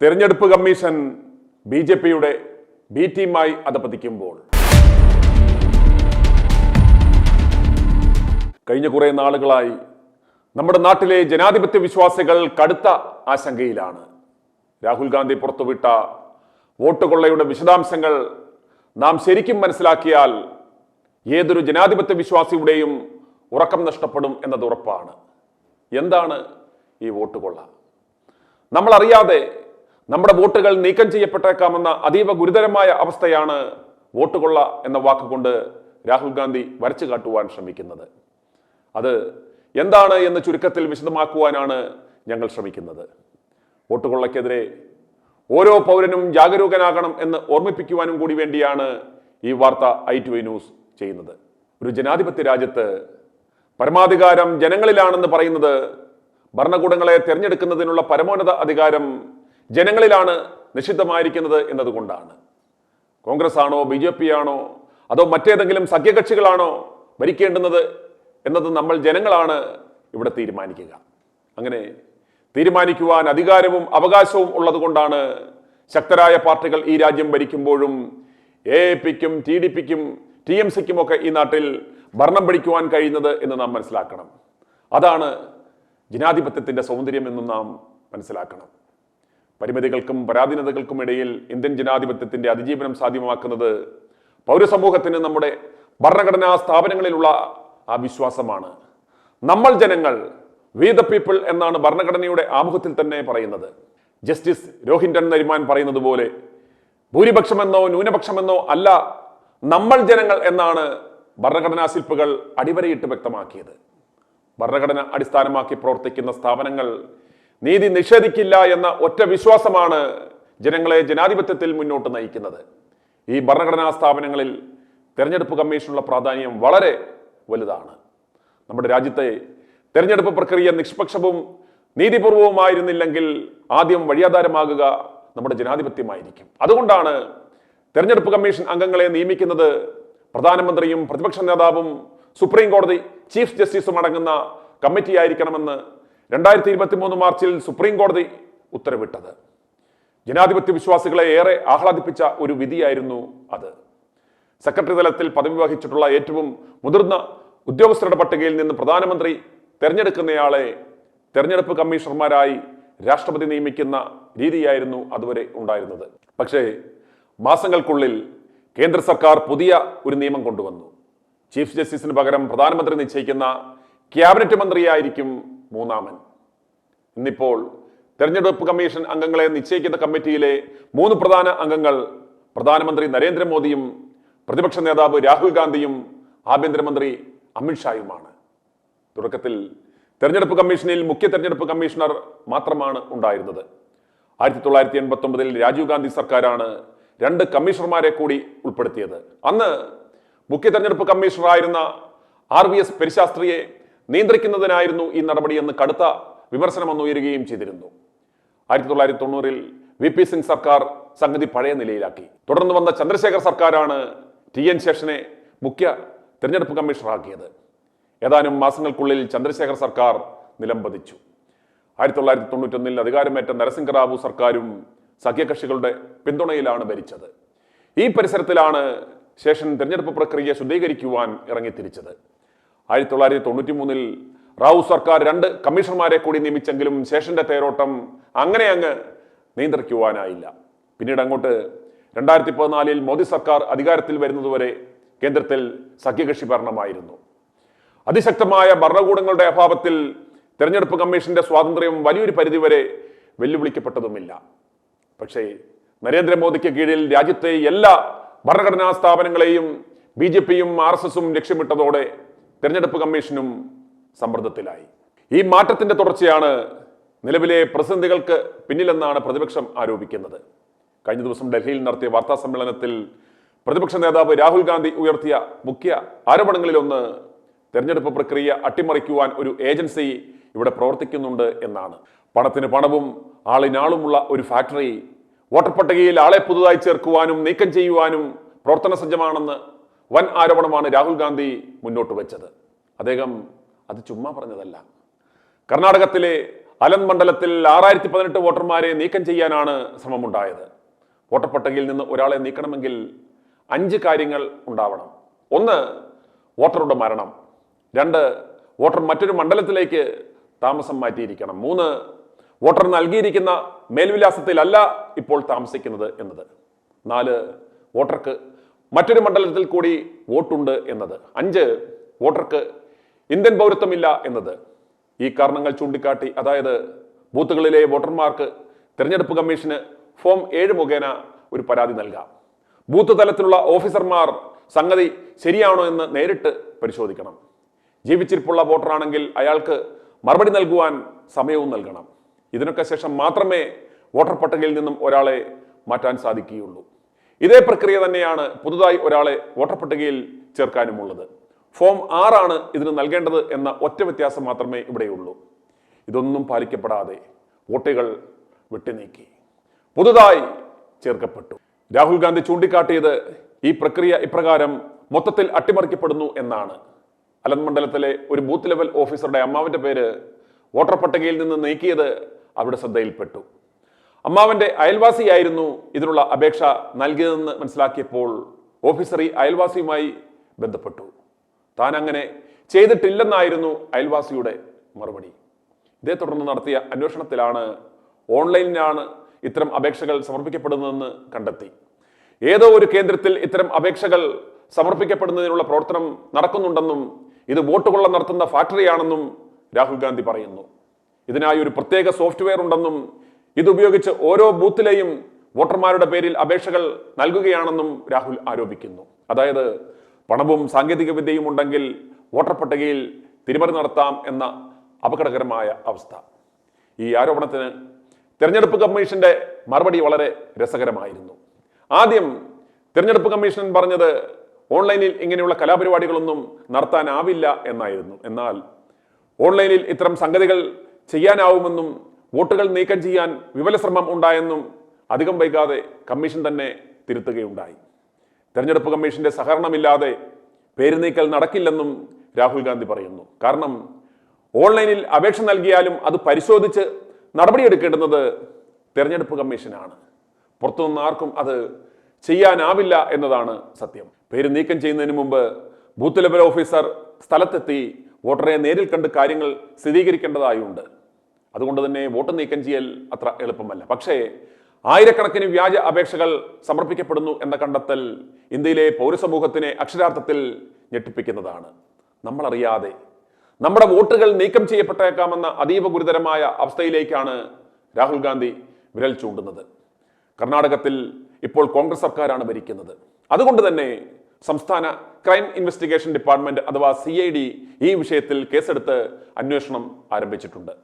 തെരഞ്ഞെടുപ്പ് commission ബി.ജെ.പിയുടെ B ടീമായി അധപതിക്കുമ്പോൾ കഴിഞ്ഞ കുറേ നാളുകളായി നമ്മുടെ നാട്ടിലെ ജനാധിപത്യ വിശ്വാസികൾ കടുത്ത ആശങ്കയിലാണ്. രാഹുൽ ഗാന്ധി പുറത്തുവിട്ട വോട്ട് കൊള്ളയുടെ വിശദാംശങ്ങൾ നാം ശരിക്കും മനസ്സിലാക്കിയാൽ ഏതൊരു ജനാധിപത്യ വിശ്വാസിയുടെയും ഉറക്കം നഷ്ടപ്പെടും എന്നത് ഉറപ്പാണ്. എന്താണ് ഈ വോട്ട് കൊള്ള? നമ്മൾ അറിയാതെ നമ്മുടെ വോട്ടുകൾ നീക്കം ചെയ്യപ്പെട്ടേക്കാമെന്ന അതീവ ഗുരുതരമായ അവസ്ഥയാണ് വോട്ട് കൊള്ള എന്ന വാക്കുകൊണ്ട് രാഹുൽ ഗാന്ധി വരച്ചു കാട്ടുവാൻ ശ്രമിക്കുന്നത്. അത് എന്താണ് എന്ന് ചുരുക്കത്തിൽ വിശദമാക്കുവാനാണ് ഞങ്ങൾ ശ്രമിക്കുന്നത്. വോട്ട് കൊള്ളയ്ക്കെതിരെ ഓരോ പൗരനും ജാഗരൂകനാകണം എന്ന് ഓർമ്മിപ്പിക്കുവാനും കൂടി വേണ്ടിയാണ് ഈ വാർത്ത i2i ന്യൂസ് ചെയ്യുന്നത്. ഒരു ജനാധിപത്യ രാജ്യത്ത് പരമാധികാരം ജനങ്ങളിലാണെന്ന് പറയുന്നത് ഭരണകൂടങ്ങളെ തിരഞ്ഞെടുക്കുന്നതിനുള്ള പരമോന്നത അധികാരം ജനങ്ങളിലാണ് നിഷിദ്ധമായിരിക്കുന്നത് എന്നതുകൊണ്ടാണ്. കോൺഗ്രസ് ആണോ ബി.ജെ.പി ആണോ അതോ മറ്റേതെങ്കിലും സഖ്യകക്ഷികളാണോ ഭരിക്കേണ്ടുന്നത് എന്നത് നമ്മൾ ജനങ്ങളാണ് ഇവിടെ തീരുമാനിക്കുക. അങ്ങനെ തീരുമാനിക്കുവാൻ അധികാരവും അവകാശവും ഉള്ളതുകൊണ്ടാണ് ശക്തരായ പാർട്ടികൾ ഈ രാജ്യം ഭരിക്കുമ്പോഴും AAPക്കും TDPക്കും TMCക്കും ഒക്കെ ഈ നാട്ടിൽ ഭരണം പിടിക്കുവാൻ കഴിയുന്നത് എന്ന് നാം മനസ്സിലാക്കണം. അതാണ് ജനാധിപത്യത്തിന്റെ സൗന്ദര്യം എന്നും നാം മനസ്സിലാക്കണം. പരിമിതികൾക്കും പരാധീനതകൾക്കും ഇടയിൽ ഇന്ത്യൻ ജനാധിപത്യത്തിന്റെ അതിജീവനം സാധ്യമാക്കുന്നത് പൗരസമൂഹത്തിന് നമ്മുടെ ഭരണഘടനാ സ്ഥാപനങ്ങളിലുള്ള ആ വിശ്വാസമാണ്. നമ്മൾ ജനങ്ങൾ, വി ദ പീപ്പിൾ എന്നാണ് ഭരണഘടനയുടെ ആമുഖത്തിൽ തന്നെ പറയുന്നത്. ജസ്റ്റിസ് രോഹിൻടൺ നരിമാൻ പറയുന്നത് പോലെ ഭൂരിപക്ഷമെന്നോ ന്യൂനപക്ഷമെന്നോ അല്ല, നമ്മൾ ജനങ്ങൾ എന്നാണ് ഭരണഘടനാ ശില്പികൾ അടിവരയിട്ട് വ്യക്തമാക്കിയത്. ഭരണഘടന അടിസ്ഥാനമാക്കി പ്രവർത്തിക്കുന്ന സ്ഥാപനങ്ങൾ നീതി നിഷേധിക്കില്ല എന്ന ഒറ്റ വിശ്വാസമാണ് ജനങ്ങളെ ജനാധിപത്യത്തിൽ മുന്നോട്ട് നയിക്കുന്നത്. ഈ ഭരണഘടനാ സ്ഥാപനങ്ങളിൽ തെരഞ്ഞെടുപ്പ് കമ്മീഷനുള്ള പ്രാധാന്യം വളരെ വലുതാണ്. നമ്മുടെ രാജ്യത്തെ തെരഞ്ഞെടുപ്പ് പ്രക്രിയ നിഷ്പക്ഷവും നീതിപൂർവവുമായിരുന്നില്ലെങ്കിൽ ആദ്യം വഴിയാധാരമാകുക നമ്മുടെ ജനാധിപത്യമായിരിക്കും. അതുകൊണ്ടാണ് തെരഞ്ഞെടുപ്പ് കമ്മീഷൻ അംഗങ്ങളെ നിയമിക്കുന്നത് പ്രധാനമന്ത്രിയും പ്രതിപക്ഷ നേതാവും സുപ്രീം കോടതി ചീഫ് ജസ്റ്റിസും അടങ്ങുന്ന കമ്മിറ്റി ആയിരിക്കണമെന്ന് 2023 മാർച്ചിൽ സുപ്രീം കോടതി ഉത്തരവിട്ടത്. ജനാധിപത്യ വിശ്വാസികളെ ഏറെ ആഹ്ലാദിപ്പിച്ച ഒരു വിധിയായിരുന്നു അത്. സെക്രട്ടറി തലത്തിൽ പദവി വഹിച്ചിട്ടുള്ള ഏറ്റവും മുതിർന്ന ഉദ്യോഗസ്ഥരുടെ പട്ടികയിൽ നിന്ന് പ്രധാനമന്ത്രി തെരഞ്ഞെടുക്കുന്നയാളെ തെരഞ്ഞെടുപ്പ് കമ്മീഷണർമാരായി രാഷ്ട്രപതി നിയമിക്കുന്ന രീതിയായിരുന്നു അതുവരെ ഉണ്ടായിരുന്നത്. പക്ഷേ മാസങ്ങൾക്കുള്ളിൽ കേന്ദ്ര സർക്കാർ പുതിയ ഒരു നിയമം കൊണ്ടുവന്നു. ചീഫ് ജസ്റ്റിസിന് പകരം പ്രധാനമന്ത്രി നിശ്ചയിക്കുന്ന ക്യാബിനറ്റ് മന്ത്രിയായിരിക്കും മൂന്നാമൻ. ഇന്നിപ്പോൾ തെരഞ്ഞെടുപ്പ് കമ്മീഷൻ അംഗങ്ങളെ നിശ്ചയിക്കുന്ന കമ്മിറ്റിയിലെ 3 പ്രധാന അംഗങ്ങൾ പ്രധാനമന്ത്രി നരേന്ദ്രമോദിയും പ്രതിപക്ഷ നേതാവ് രാഹുൽ ഗാന്ധിയും ആഭ്യന്തരമന്ത്രി അമിത്ഷായുമാണ്. തുടക്കത്തിൽ തെരഞ്ഞെടുപ്പ് കമ്മീഷനിൽ മുഖ്യ തെരഞ്ഞെടുപ്പ് കമ്മീഷണർ മാത്രമാണ് ഉണ്ടായിരുന്നത്. 1989 രാജീവ് ഗാന്ധി സർക്കാരാണ് 2 കമ്മീഷണർമാരെ കൂടി ഉൾപ്പെടുത്തിയത്. അന്ന് മുഖ്യ തെരഞ്ഞെടുപ്പ് കമ്മീഷണറായിരുന്ന RVS പെരിശാസ്ത്രിയെ നിയന്ത്രിക്കുന്നതിനായിരുന്നു ഈ നടപടി എന്ന് കടുത്ത വിമർശനം ഉയരുകയും ചെയ്തിരുന്നു. 1990 VP സിംഗ് സർക്കാർ സംഗതി പഴയ നിലയിലാക്കി. തുടർന്ന് വന്ന ചന്ദ്രശേഖർ സർക്കാരാണ് TN ശേഷനെ മുഖ്യ തെരഞ്ഞെടുപ്പ് കമ്മീഷണറാക്കിയത്. ഏതാനും മാസങ്ങൾക്കുള്ളിൽ ചന്ദ്രശേഖർ സർക്കാർ നിലംപതിച്ചു. 1991 അധികാരമേറ്റ നരസിംഹറാവു സർക്കാരും സഖ്യകക്ഷികളുടെ പിന്തുണയിലാണ് ഭരിച്ചത്. ഈ പരിസരത്തിലാണ് ശേഷൻ തെരഞ്ഞെടുപ്പ് പ്രക്രിയ ശുദ്ധീകരിക്കുവാൻ ഇറങ്ങിത്തിരിച്ചത്. 1993 റാവു സർക്കാർ 2 കമ്മീഷണർമാരെ കൂടി നിയമിച്ചെങ്കിലും ശേഷന്റെ തേരോട്ടം അങ്ങനെ അങ്ങ് നിയന്ത്രിക്കുവാനായില്ല. പിന്നീട് അങ്ങോട്ട് 2014 മോദി സർക്കാർ അധികാരത്തിൽ വരുന്നതുവരെ കേന്ദ്രത്തിൽ സഖ്യകക്ഷി ഭരണമായിരുന്നു. അതിശക്തമായ ഭരണകൂടങ്ങളുടെ അഭാവത്തിൽ തെരഞ്ഞെടുപ്പ് കമ്മീഷന്റെ സ്വാതന്ത്ര്യം വലിയൊരു പരിധിവരെ വെല്ലുവിളിക്കപ്പെട്ടതുമില്ല. പക്ഷേ നരേന്ദ്രമോദിക്ക് കീഴിൽ രാജ്യത്തെ എല്ലാ ഭരണഘടനാ സ്ഥാപനങ്ങളെയും BJPയും RSSും ലക്ഷ്യമിട്ടതോടെ തെരഞ്ഞെടുപ്പ് കമ്മീഷനും സമ്മർദ്ദത്തിലായി. ഈ മാറ്റത്തിന്റെ തുടർച്ചയാണ് നിലവിലെ പ്രതിസന്ധികൾക്ക് പിന്നിലെന്നാണ് പ്രതിപക്ഷം ആരോപിക്കുന്നത്. കഴിഞ്ഞ ദിവസം ഡൽഹിയിൽ നടത്തിയ വാർത്താ സമ്മേളനത്തിൽ പ്രതിപക്ഷ നേതാവ് രാഹുൽ ഗാന്ധി ഉയർത്തിയ മുഖ്യ ആരോപണങ്ങളിലൊന്ന് തെരഞ്ഞെടുപ്പ് പ്രക്രിയ അട്ടിമറിക്കുവാൻ ഒരു ഏജൻസി ഇവിടെ പ്രവർത്തിക്കുന്നുണ്ട് എന്നാണ്. പണത്തിന് പണവും ആളിനാളുമുള്ള ഒരു ഫാക്ടറി വോട്ടർ പട്ടികയിൽ ആളെ പുതുതായി ചേർക്കുവാനും നീക്കം ചെയ്യുവാനും പ്രവർത്തന സജ്ജമാണെന്ന് വൻ ആരോപണമാണ് രാഹുൽ ഗാന്ധി മുന്നോട്ട് വെച്ചത്. അദ്ദേഹം അത് ചുമ്മാ പറഞ്ഞതല്ല. കർണാടകത്തിലെ അലൻ മണ്ഡലത്തിൽ 6018 വോട്ടർമാരെ നീക്കം ചെയ്യാനാണ് ശ്രമമുണ്ടായത്. വോട്ടർ പട്ടികയിൽ നിന്ന് ഒരാളെ നീക്കണമെങ്കിൽ 5 കാര്യങ്ങൾ ഉണ്ടാവണം. 1, വോട്ടറുടെ മരണം. 2, വോട്ടർ മറ്റൊരു മണ്ഡലത്തിലേക്ക് താമസം മാറ്റിയിരിക്കണം. 3, വോട്ടർ നൽകിയിരിക്കുന്ന മേൽവിലാസത്തിലല്ല ഇപ്പോൾ താമസിക്കുന്നത് എന്നത്. 4, വോട്ടർക്ക് മറ്റൊരു മണ്ഡലത്തിൽ കൂടി വോട്ടുണ്ട് എന്നത്. 5, വോട്ടർക്ക് ഇന്ത്യൻ പൗരത്വമില്ല എന്നത്. ഈ കാരണങ്ങൾ ചൂണ്ടിക്കാട്ടി, അതായത് ബൂത്തുകളിലെ വോട്ടർമാർക്ക് തെരഞ്ഞെടുപ്പ് കമ്മീഷന് ഫോം 7 മുഖേന ഒരു പരാതി നൽകാം. ബൂത്ത് തലത്തിലുള്ള ഓഫീസർമാർ സംഗതി ശരിയാണോ എന്ന് നേരിട്ട് പരിശോധിക്കണം. ജീവിച്ചിരിപ്പുള്ള വോട്ടറാണെങ്കിൽ അയാൾക്ക് മറുപടി നൽകുവാൻ സമയവും നൽകണം. ഇതിനൊക്കെ ശേഷം മാത്രമേ വോട്ടർ പട്ടികയിൽ നിന്നും ഒരാളെ മാറ്റാൻ സാധിക്കുകയുള്ളൂ. ഇതേ പ്രക്രിയ തന്നെയാണ് പുതുതായി ഒരാളെ വോട്ടർ പട്ടികയിൽ ചേർക്കാനുമുള്ളത്. ഫോം 6 ആണ് ഇതിന് നൽകേണ്ടത് എന്ന ഒറ്റ വ്യത്യാസം മാത്രമേ ഇവിടെയുള്ളൂ. ഇതൊന്നും പാലിക്കപ്പെടാതെ വോട്ടുകൾ വിട്ടുനീക്കി പുതുതായി ചേർക്കപ്പെട്ടു. രാഹുൽ ഗാന്ധി ചൂണ്ടിക്കാട്ടിയത് ഈ പ്രക്രിയ ഇപ്രകാരം മൊത്തത്തിൽ അട്ടിമറിക്കപ്പെടുന്നു എന്നാണ്. അലൻ മണ്ഡലത്തിലെ ഒരു ബൂത്ത് ലെവൽ ഓഫീസറുടെ അമ്മാവന്റെ പേര് വോട്ടർ പട്ടികയിൽ നിന്ന് നീക്കിയത് അവിടെ ശ്രദ്ധയിൽപ്പെട്ടു. അമ്മാവന്റെ അയൽവാസിയായിരുന്നു ഇതിനുള്ള അപേക്ഷ നൽകിയതെന്ന് മനസ്സിലാക്കിയപ്പോൾ ഓഫീസർ ഈ അയൽവാസിയുമായി ബന്ധപ്പെട്ടു. താൻ അങ്ങനെ ചെയ്തിട്ടില്ലെന്നായിരുന്നു അയൽവാസിയുടെ മറുപടി. ഇതേ തുടർന്ന് നടത്തിയ അന്വേഷണത്തിലാണ് ഓൺലൈനിലാണ് ഇത്തരം അപേക്ഷകൾ സമർപ്പിക്കപ്പെടുന്നതെന്ന് കണ്ടെത്തി. ഏതോ ഒരു കേന്ദ്രത്തിൽ ഇത്തരം അപേക്ഷകൾ സമർപ്പിക്കപ്പെടുന്നതിനുള്ള പ്രവർത്തനം നടക്കുന്നുണ്ടെന്നും ഇത് വോട്ട് കൊള്ള നടത്തുന്ന ഫാക്ടറിയാണെന്നും രാഹുൽ ഗാന്ധി പറയുന്നു. ഇതിനായി ഒരു പ്രത്യേക സോഫ്റ്റ്വെയർ ഉണ്ടെന്നും ഇതുപയോഗിച്ച് ഓരോ ബൂത്തിലെയും വോട്ടർമാരുടെ പേരിൽ അപേക്ഷകൾ നൽകുകയാണെന്നും രാഹുൽ ആരോപിക്കുന്നു. അതായത് പണവും സാങ്കേതിക വിദ്യയും ഉണ്ടെങ്കിൽ വോട്ടർ പട്ടികയിൽ തിരിമറി നടത്താം എന്ന അപകടകരമായ അവസ്ഥ. ഈ ആരോപണത്തിന് തെരഞ്ഞെടുപ്പ് കമ്മീഷന്റെ മറുപടി വളരെ രസകരമായിരുന്നു. ആദ്യം തെരഞ്ഞെടുപ്പ് കമ്മീഷൻ പറഞ്ഞത് ഓൺലൈനിൽ ഇങ്ങനെയുള്ള കലാപരിപാടികളൊന്നും നടത്താനാവില്ല എന്നായിരുന്നു. എന്നാൽ ഓൺലൈനിൽ ഇത്തരം സംഗതികൾ ചെയ്യാനാവുമെന്നും വോട്ടുകൾ നീക്കം ചെയ്യാൻ വിപുല ശ്രമം ഉണ്ടായെന്നും അധികം വൈകാതെ കമ്മീഷൻ തന്നെ തിരുത്തുകയുണ്ടായി. തെരഞ്ഞെടുപ്പ് കമ്മീഷന്റെ സഹകരണമില്ലാതെ പേര് നീക്കൽ നടക്കില്ലെന്നും രാഹുൽ ഗാന്ധി പറയുന്നു. കാരണം ഓൺലൈനിൽ അപേക്ഷ നൽകിയാലും അത് പരിശോധിച്ച് നടപടിയെടുക്കേണ്ടുന്നത് തെരഞ്ഞെടുപ്പ് കമ്മീഷനാണ്. പുറത്തുനിന്ന് ആർക്കും അത് ചെയ്യാനാവില്ല എന്നതാണ് സത്യം. പേര് നീക്കം ചെയ്യുന്നതിന് മുമ്പ് ബൂത്ത് ലെവൽ ഓഫീസർ സ്ഥലത്തെത്തി വോട്ടറെ നേരിൽ കണ്ട് കാര്യങ്ങൾ സ്ഥിരീകരിക്കേണ്ടതായുണ്ട്. അതുകൊണ്ട് തന്നെ വോട്ട് നീക്കം ചെയ്യൽ അത്ര എളുപ്പമല്ല. പക്ഷേ ആയിരക്കണക്കിന് വ്യാജ അപേക്ഷകൾ സമർപ്പിക്കപ്പെടുന്നു എന്ന കണ്ടെത്തൽ ഇന്ത്യയിലെ പൗരസമൂഹത്തിനെ അക്ഷരാർത്ഥത്തിൽ ഞെട്ടിപ്പിക്കുന്നതാണ്. നമ്മളറിയാതെ നമ്മുടെ വോട്ടുകൾ നീക്കം ചെയ്യപ്പെട്ടേക്കാമെന്ന അതീവ ഗുരുതരമായ അവസ്ഥയിലേക്കാണ് രാഹുൽ ഗാന്ധി വിരൽ ചൂണ്ടുന്നത്. കർണാടകത്തിൽ ഇപ്പോൾ കോൺഗ്രസ് സർക്കാരാണ് ഭരിക്കുന്നത്. അതുകൊണ്ട് തന്നെ സംസ്ഥാന ക്രൈം ഇൻവെസ്റ്റിഗേഷൻ ഡിപ്പാർട്ട്മെന്റ് അഥവാ CID ഈ വിഷയത്തിൽ കേസെടുത്ത് അന്വേഷണം ആരംഭിച്ചിട്ടുണ്ട്.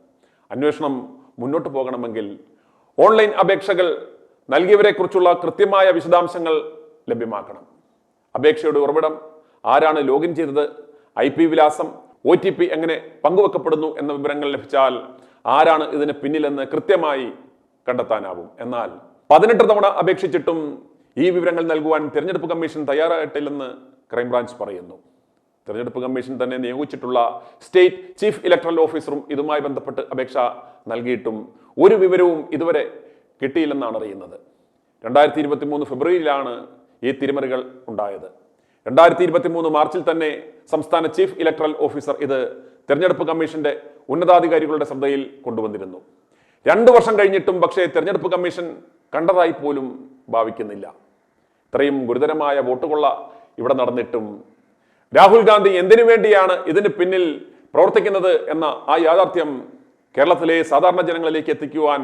അന്വേഷണം മുന്നോട്ട് പോകണമെങ്കിൽ ഓൺലൈൻ അപേക്ഷകൾ നൽകിയവരെ കുറിച്ചുള്ള കൃത്യമായ വിശദാംശങ്ങൾ ലഭ്യമാക്കണം. അപേക്ഷയുടെ ഉറവിടം, ആരാണ് ലോഗിൻ ചെയ്തത്, IP വിലാസം, OTP എങ്ങനെ പങ്കുവെക്കപ്പെടുന്നു എന്ന വിവരങ്ങൾ ലഭിച്ചാൽ ആരാണ് ഇതിന് പിന്നിലെന്ന് കൃത്യമായി കണ്ടെത്താനാവും. എന്നാൽ 18 തവണ അപേക്ഷിച്ചിട്ടും ഈ വിവരങ്ങൾ നൽകുവാൻ തെരഞ്ഞെടുപ്പ് കമ്മീഷൻ തയ്യാറായിട്ടില്ലെന്ന് ക്രൈംബ്രാഞ്ച് പറയുന്നു. തെരഞ്ഞെടുപ്പ് കമ്മീഷൻ തന്നെ നിയോഗിച്ചിട്ടുള്ള സ്റ്റേറ്റ് ചീഫ് ഇലക്ടറൽ ഓഫീസറും ഇതുമായി ബന്ധപ്പെട്ട് അപേക്ഷ നൽകിയിട്ടും ഒരു വിവരവും ഇതുവരെ കിട്ടിയില്ലെന്നാണ് അറിയുന്നത്. 2023 ഫെബ്രുവരിയിലാണ് ഈ തിരിമറികൾ ഉണ്ടായത്. 2023 മാർച്ചിൽ തന്നെ സംസ്ഥാന ചീഫ് ഇലക്ടറൽ ഓഫീസർ ഇത് തെരഞ്ഞെടുപ്പ് കമ്മീഷന്റെ ഉന്നതാധികാരികളുടെ ശ്രദ്ധയിൽ കൊണ്ടുവന്നിരുന്നു. 2 വർഷം കഴിഞ്ഞിട്ടും പക്ഷേ തെരഞ്ഞെടുപ്പ് കമ്മീഷൻ കണ്ടതായി പോലും ഭാവിക്കുന്നില്ല. ഇത്രയും ഗുരുതരമായ വോട്ടുകൊള്ള ഇവിടെ നടന്നിട്ടും രാഹുൽ ഗാന്ധി എന്തിനു വേണ്ടിയാണ് ഇതിന് പിന്നിൽ പ്രവർത്തിക്കുന്നത് എന്ന ആ യാഥാർത്ഥ്യം കേരളത്തിലെ സാധാരണ ജനങ്ങളിലേക്ക് എത്തിക്കുവാൻ,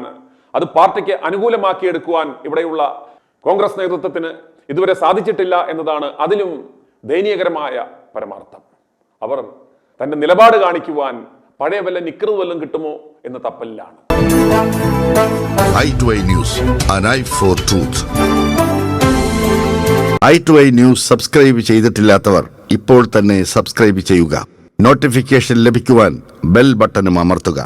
അത് പാർട്ടിക്ക് അനുകൂലമാക്കിയെടുക്കുവാൻ ഇവിടെയുള്ള കോൺഗ്രസ് നേതൃത്വത്തിന് ഇതുവരെ സാധിച്ചിട്ടില്ല എന്നതാണ് അതിലും ദയനീയകരമായ പരമാർത്ഥം. അവർ തന്റെ നിലപാട് കാണിക്കുവാൻ പഴയ വല്ല നിക്കറ് വല്ലതും കിട്ടുമോ എന്ന തപ്പലിലാണ്. i2i News, an eye for truth. i2i News subscribe ചെയ്തിട്ടില്ലാത്തവർ ഇപ്പോൾ തന്നെ സബ്സ്ക്രൈബ് ചെയ്യുക. നോട്ടിഫിക്കേഷൻ ലഭിക്കുവാൻ ബെൽ ബട്ടണും അമർത്തുക.